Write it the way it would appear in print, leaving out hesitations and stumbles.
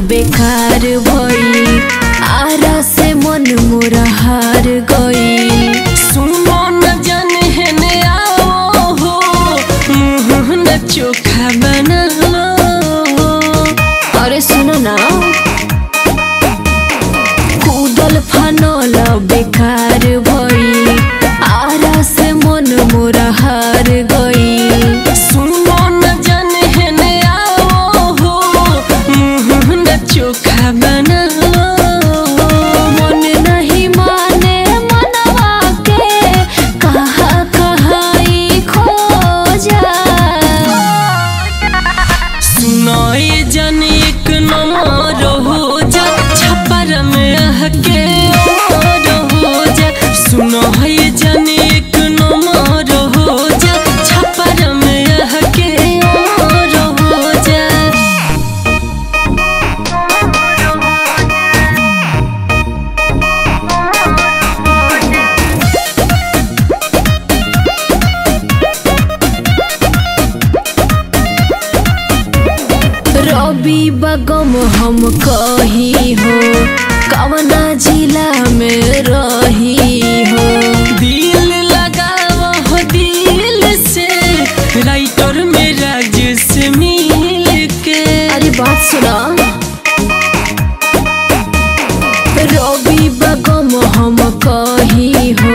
बेकार भई आरा से मन मोरा हार गई। सुनो न जाने है ने आओ हो मुँह न चोखा बना लो। अरे सुनो ना कूदल फानल बेकार भई आरा से मन मोरा हार गई। सुनो न जाने है ने आओ हो मुँह न चोखा बना लो। मन नहीं माने मनवा के कहाँ कहाँ ई खोजा। सुनो ये जान एक नंबर हो जा छप्पर में आके और हो जा। सुनो ये जान एक नंबर हो जा छप्पर में आके और हो जा। रवि बगम हम कही हो कवना जिला में रही हो। दिल लगाओ हो दिल से राइटर में राज से मिल के। अरे बात सुना रवि बगम हम कही हो